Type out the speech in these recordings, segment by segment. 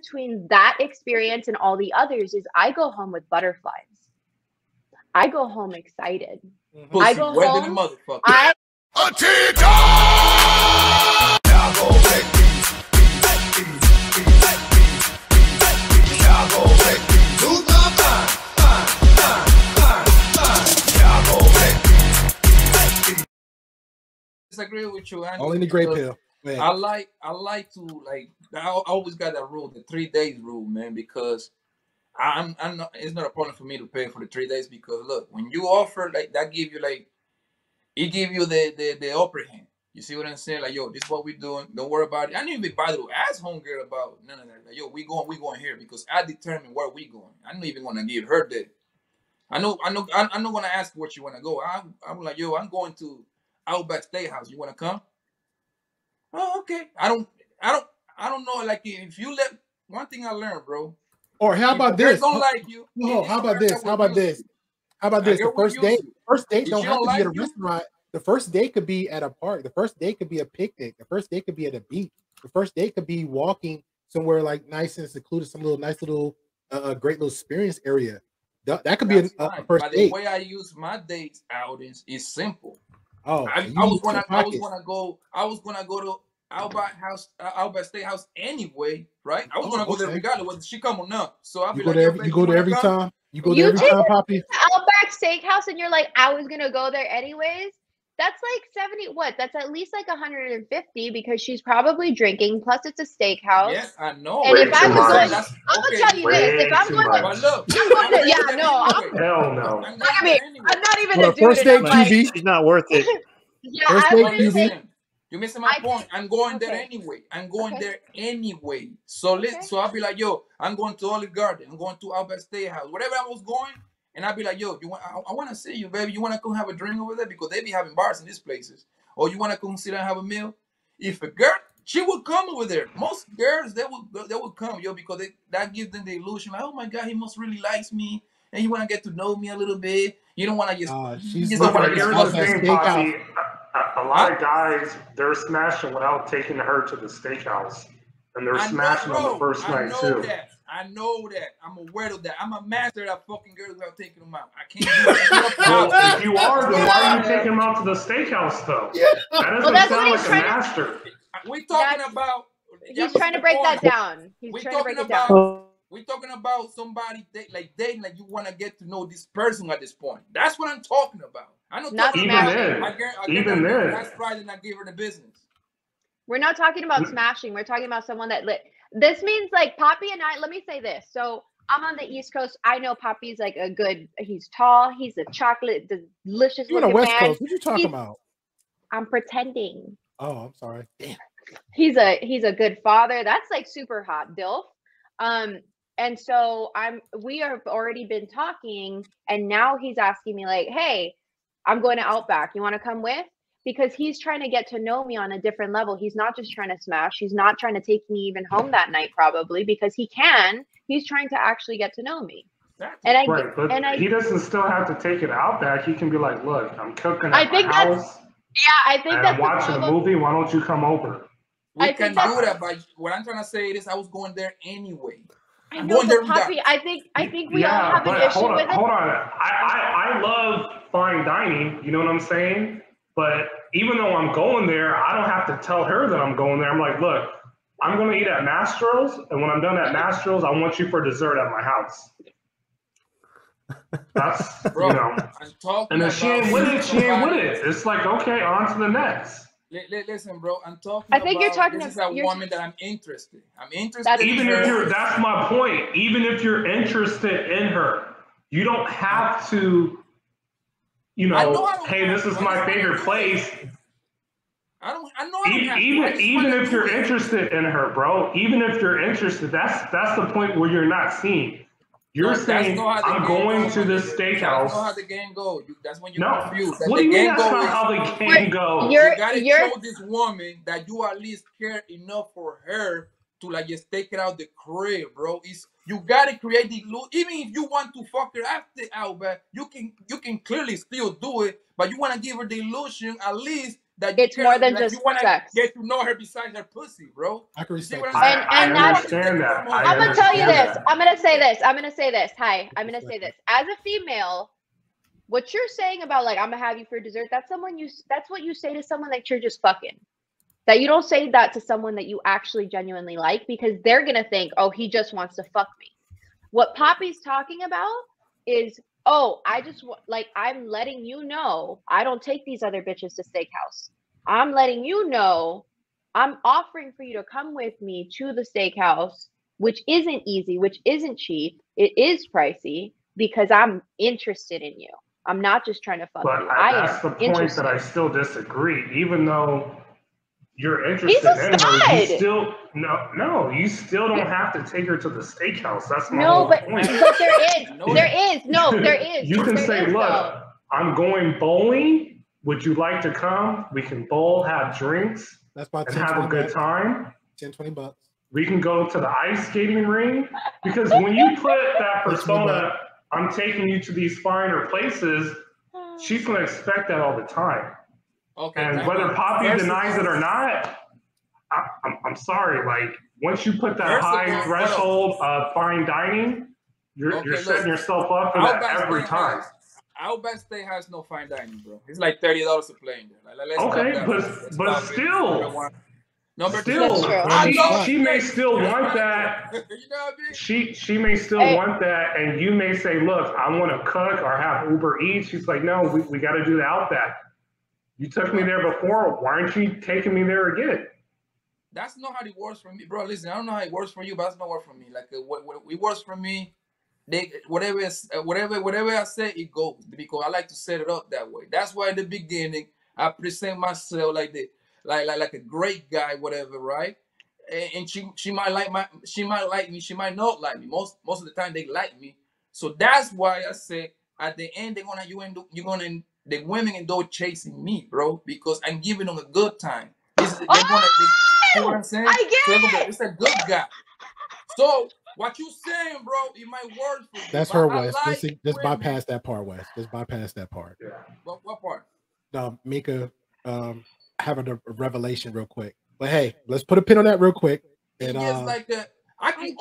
between that experience and all the others is I go home with butterflies. I go home excited. I go home. Disagree with you, Andy. Only the great pill. Man. I like to I always got that rule, the 3 days rule, man, because I'm not, it's not a problem for me to pay for the 3 days, because look, when you offer like that, give you like, it give you the upper hand. You see what I'm saying? Like, yo, this is what we're doing. Don't worry about it. I didn't even bother to ask homegirl about none of that. Like, yo, we going here because I determine where we going. I'm not even gonna give her that. I'm not gonna ask where she wanna go. I'm like, yo, I'm going to Outback Steakhouse. You wanna come? Oh, okay. I don't know. Like, if you let, one thing I learned, bro. Or how about this? Don't like you. No, how about this? How about this? How about this? The first date don't have to be at a restaurant. The first date could be at a park. The first date could be a picnic. The first date could be at a beach. The first date could be walking somewhere like nice and secluded, some little nice little, great little experience area. That could be a first date. The way I use my dates outings is simple. Oh, I was gonna go to Outback Steakhouse anyway, right? I was gonna go there regardless whether she come or not. So I'll be like, you go there every time. You go there every time, Papi. Outback Steakhouse, and you're like, I was gonna go there anyways. That's like 70. What? That's at least like 150 because she's probably drinking. Plus, it's a steakhouse. Yes, I know. And if I was going, I'm gonna tell you this: if I'm going to, yeah, no, hell no. I mean, I'm not even a dude. First date QB, she's not worth it. Yeah, I wouldn't say. You're missing my point. I'm going there anyway. I'm going there anyway. So I'll be like, yo, I'm going to Olive Garden. I'm going to Outback Steakhouse. Whatever I was going, and I'll be like, yo, I want to see you, baby. You want to come have a drink over there? Because they be having bars in these places. Or you want to come sit and have a meal? If a girl, she would come over there. Most girls, they would come, yo, because that gives them the illusion, like, oh my God, he must really likes me. And he want to get to know me a little bit. You don't want to just... here's the thing, Papi. A lot of guys, they're smashing without taking her to the steakhouse. And they're smashing on the first night, too. I know that. I'm aware of that. I'm a master of fucking girls without taking them out. I can't do that. Well, if you are, then why are you taking them out to the steakhouse, though? That doesn't sound like a master. We're talking about... He's trying to break that down. He's trying to break it down. We're talking about somebody dating, like you want to get to know this person at this point. That's what I'm talking about. I don't not even then. That's Friday, and I gave her the business. We're not talking about smashing. We're talking about someone that this means like Papi and I. Let me say this. So I'm on the East Coast. I know Papi's like he's tall. He's a chocolate, delicious looking man. You're on the West Coast. What you talking about? I'm pretending. Oh, I'm sorry. Damn. He's a good father. That's like super hot, Dilf. And so we have already been talking, and now he's asking me like, hey, I'm going to Outback. You want to come with? Because he's trying to get to know me on a different level. He's not just trying to smash. He's not trying to take me even home that night, probably, because he can. He's trying to actually get to know me. But he doesn't still have to take it Outback. He can be like, look, I'm cooking at my house. I think that's I'm watching a movie. Why don't you come over? We can do that, but what I'm trying to say is I was going there anyway. I know, but Papi, I think we all have an issue with it. Hold on. I love fine dining. You know what I'm saying? But even though I'm going there, I don't have to tell her that I'm going there. I'm like, look, I'm going to eat at Mastro's, and when I'm done at Mastro's, I want you for dessert at my house. That's, bro, you know. And if she ain't with it, she ain't with it. It's like, okay, on to the next. Listen, bro, I'm talking you're talking this is a woman that I'm interested. I'm interested in her. That's my point. Even if you're interested in her, you don't have to, you know, hey, this is my favorite place. Even if you're interested in her, bro, even if you're interested, that's the point where you're not seen. You're saying, I'm going to this steakhouse. That's not how the game goes. That's when you're confused. What do you mean that's not how the game goes? You got to show this woman that you at least care enough for her to like just take it out the crib, bro. You got to create the illusion. Even if you want to fuck her after Outback, you can clearly still do it, but you want to give her the illusion at least that it's more than like, just you want to sex. get to know her besides her pussy, bro. I can You see respect what that. I'm saying? I understand that. I'm gonna tell you this. that. I'm gonna say this. I'm gonna say this. Hi, I'm gonna say this. As a female, what you're saying about like I'm gonna have you for dessert, that's what you say to someone that you're just fucking. That you don't say that to someone that you actually genuinely like, because they're gonna think, oh, he just wants to fuck me. What Papi's talking about is, oh, I'm letting you know I don't take these other bitches to steakhouse. I'm letting you know I'm offering for you to come with me to the steakhouse, which isn't easy, which isn't cheap. It is pricey because I'm interested in you. I'm not just trying to fuck But you. that's the point that I still disagree. Even though you're interested in her, you still you still don't have to take her to the steakhouse. That's my whole point. But there is. You can say, look, I'm going bowling. Would you like to come? We can bowl, have drinks, and have a good time. 10, 20 bucks. We can go to the ice skating ring. Because when you put that persona, I'm taking you to these finer places, she's going to expect that all the time. Okay, and whether Papi denies it or not, I'm sorry. Like, once you put that high threshold of fine dining, you're setting yourself up for that every time. Outback Steakhouse no fine dining, bro. It's like $30 a plane there. Like, but still. Number still, two, she may still want that. You know what I mean? She may still want that, and you may say, "Look, I want to cook or have Uber Eats." She's like, "No, we got to do the Outback. You took me there before. Why aren't you taking me there again?" That's not how it works for me, bro. Listen, I don't know how it works for you, but that's not work for me. Like what it works for me. Whatever I say, it goes, because I like to set it up that way. That's why in the beginning I present myself like this. Like a great guy, whatever, right? And she might like me, she might not like me. Most of the time they like me. So that's why I say at the end the women end up chasing me, bro, because I'm giving them a good time. You know what I'm saying? I get it. It's a good guy. So what you saying, bro, it might work for you. That's her, Wes. Just bypass that part, Wes. Just bypass that part. Yeah. What part? Mika having a revelation real quick. But hey, let's put a pin on that real quick. And like that. I can just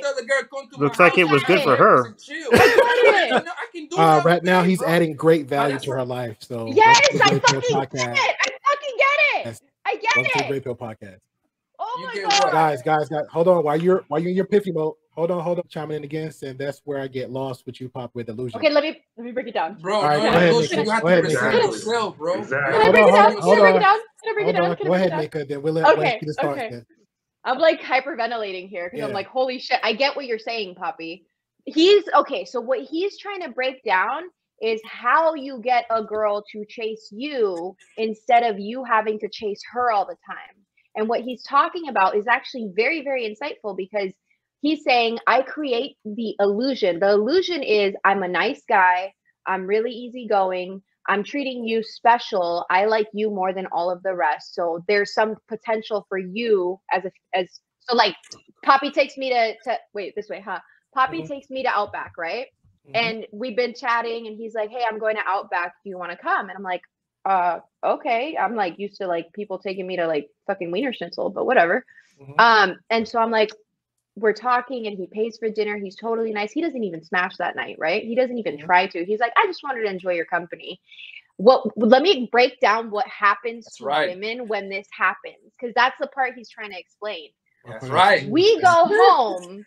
tell the girl come to looks like it was good for her. I can do that right now he's adding great value to her life. So yes, I fucking get it. I get Welcome it. to the Great Pill Podcast. Oh my god, guys, hold on. While you're in your piffy mode, hold on, chiming in again, and that's where I get lost with you, Pop, with delusion. Okay, let me break it down, bro. All right, go ahead, Mika. You have to present yourself, bro. Exactly. Can I break it down? Can I break it down? Can I break it down? Go ahead, Mika. Then we'll let Wes get it started. Okay. I'm like hyperventilating here because I'm like, holy shit, I get what you're saying, Papi. So what he's trying to break down is how you get a girl to chase you instead of you having to chase her all the time. And what he's talking about is actually very, very insightful, because he's saying, I create the illusion. The illusion is I'm a nice guy. I'm really easygoing. I'm treating you special. I like you more than all of the rest. So there's some potential for you so like Papi takes me to wait this way, huh? Papi takes me to Outback, right? And we've been chatting and he's like, hey, I'm going to Outback. Do you want to come? And I'm like, okay. I'm like used to like people taking me to like fucking Wiener Schnitzel, but whatever. And so I'm like, we're talking and he pays for dinner. He's totally nice. He doesn't even smash that night, right? He doesn't even try to. He's like, I just wanted to enjoy your company. Let me break down what happens to women when this happens, because that's the part he's trying to explain. That's right. We go home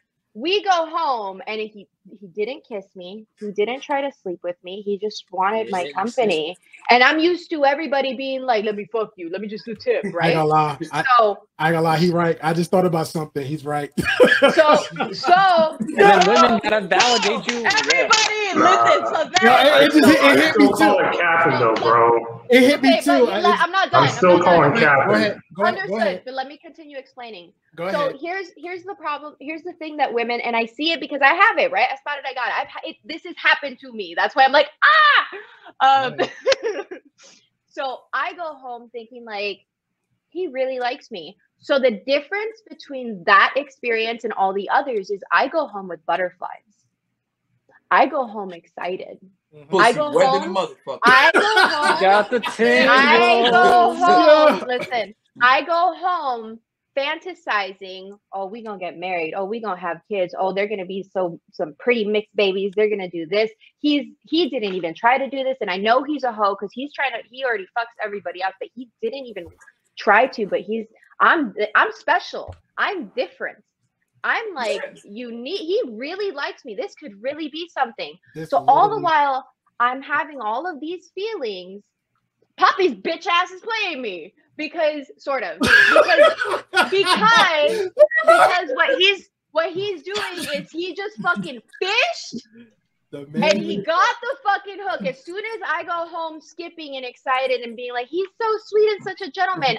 and he didn't kiss me. He didn't try to sleep with me. He just wanted my company. And I'm used to everybody being like, let me fuck you. Let me just do tip, right? I ain't gonna lie. He's right. I just thought about something. He's right. So women gotta validate you. Everybody, listen. So it hit me too. Captain, though, bro. It hit me too. I'm not done. I'm still calling Captain. Understood, but let me continue explaining. So here's the problem. Here's the thing that women, and I see it because I have it, right? I spotted, I got it. This has happened to me. That's why I'm like, So I go home thinking like, he really likes me. So the difference between that experience and all the others is I go home with butterflies. I go home excited. I go home. I go home. Got the tingle. I go home. Listen, I go home fantasizing. Oh, we gonna get married. Oh, we gonna have kids. Oh, they're gonna be some pretty mixed babies. They're gonna do this. He didn't even try to do this, and I know he's a hoe because he already fucks everybody else, but he didn't even try to. But I'm special. I'm different. I'm like unique. He really likes me. This could really be something. So all the while I'm having all of these feelings, Papi's bitch ass is playing me because what he's doing is he just fucking fished and he got the fucking hook. As soon as I go home skipping and excited and being like, he's so sweet and such a gentleman.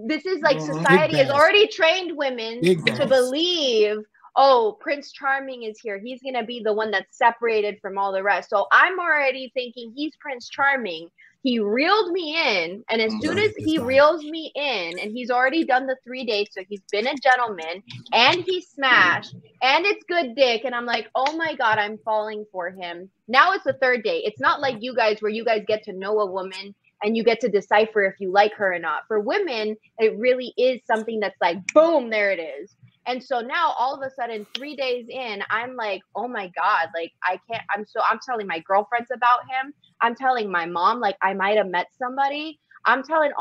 This is like society has already trained women to believe, oh, Prince Charming is here. He's going to be the one that's separated from all the rest. So I'm already thinking he's Prince Charming. He reeled me in. And as soon as he reels me in, and he's already done the 3 days, so he's been a gentleman, and he smashed, and it's good dick. And I'm like, oh my God, I'm falling for him. Now it's the third date. It's not like you guys where you guys get to know a woman and you get to decipher if you like her or not. For women, it really is something that's like, boom, there it is. And so now all of a sudden, 3 days in, I'm like, oh my God, like I can't, I'm telling my girlfriends about him. I'm telling my mom, like I might've met somebody. I'm telling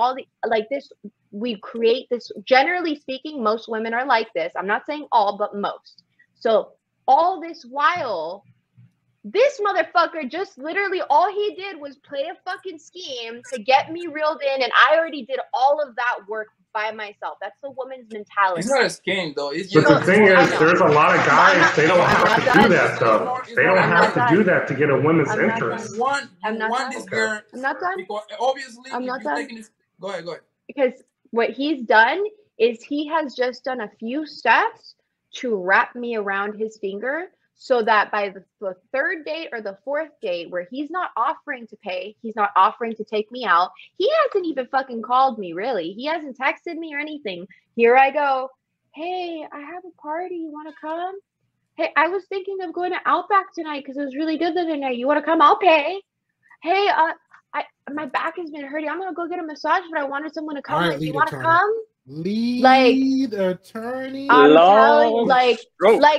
we create this, generally speaking, most women are like this. I'm not saying all, but most. So all this while, this motherfucker just literally all he did was play a fucking scheme to get me reeled in, and I already did all of that work by myself. That's the woman's mentality. It's not a scheme though. It's just the thing is, there's a lot of guys, they don't have to do that though. They don't have to do that to get a woman's interest. I'm not done. Obviously, I'm not done. Go ahead. Because what he's done is he has just done a few steps to wrap me around his finger, so that by the third date or the fourth date where he's not offering to pay, he's not offering to take me out, he hasn't even fucking called me, really. He hasn't texted me or anything. Here I go. Hey, I have a party. You want to come? Hey, I was thinking of going to Outback tonight because it was really good the other night. You want to come? I'll pay. Hey, my back has been hurting. I'm going to go get a massage, but I wanted someone to come. Right, you want to come? Lead attorney. I'm telling,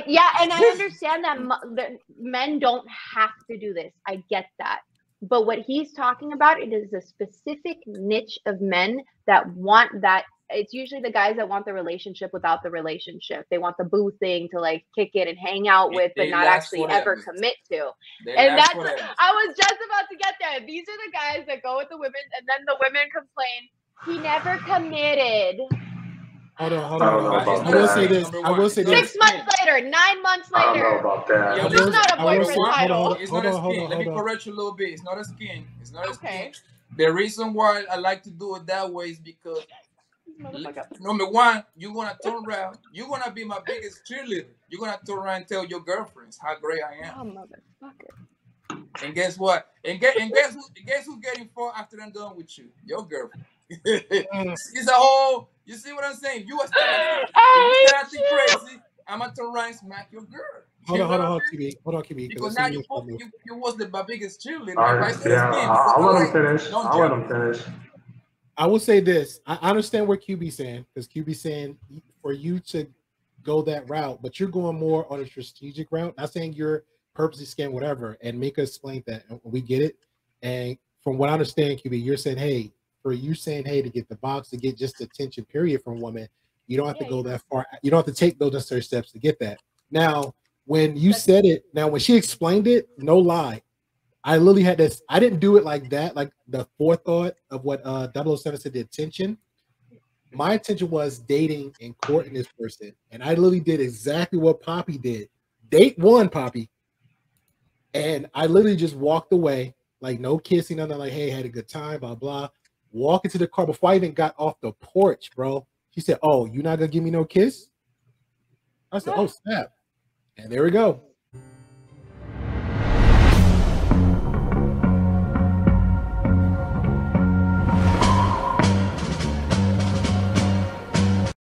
yeah, and I understand that men don't have to do this. I get that. But what he's talking about, it is a specific niche of men that want that. It's usually the guys that want the relationship without the relationship. They want the boo thing to like kick it and hang out with, but not actually ever commit to. And that's, I was just about to get there. These are the guys that go with the women, and then the women complain, he never committed. Hold on. I will say this. 6 months later, 9 months later. I don't know about that. It's not a boyfriend title. It's not a skin. Let me correct you a little bit. It's not a skin. It's not a skin. The reason why I like to do it that way is because, number one, you're going to turn around. You're going to be my biggest cheerleader. You're going to turn around and tell your girlfriends how great I am. Oh, motherfucker. And guess what? And guess who's getting far after I'm done with you? Your girlfriend. It's a whole. You see what I'm saying? You are acting crazy. I'm gonna turn around and smack your girl. Hold on, QB. Because now you was the biggest cheerleader. I'll let him finish. I will say this. I understand what QB's saying, because QB's saying for you to go that route, but you're going more on a strategic route. Not saying you're purposely scamming whatever, and make us explain that. We get it. And from what I understand, QB, you're saying, hey, for you saying, hey, to get the box, to get just attention, period, from women, you don't have to go that far. You don't have to take those necessary steps to get that. Now, when you said it, when she explained it, no lie, I literally had this. I didn't do it like that, like the forethought of what 007 said, the attention. My intention was dating and courting this person. And I literally did exactly what Papi did. Date one, Papi. And I literally just walked away, like no kissing, nothing, like, hey, had a good time, blah, blah. Walk into the car before I even got off the porch, bro. She said, oh, you're not gonna give me no kiss? I said, oh, snap. And there we go.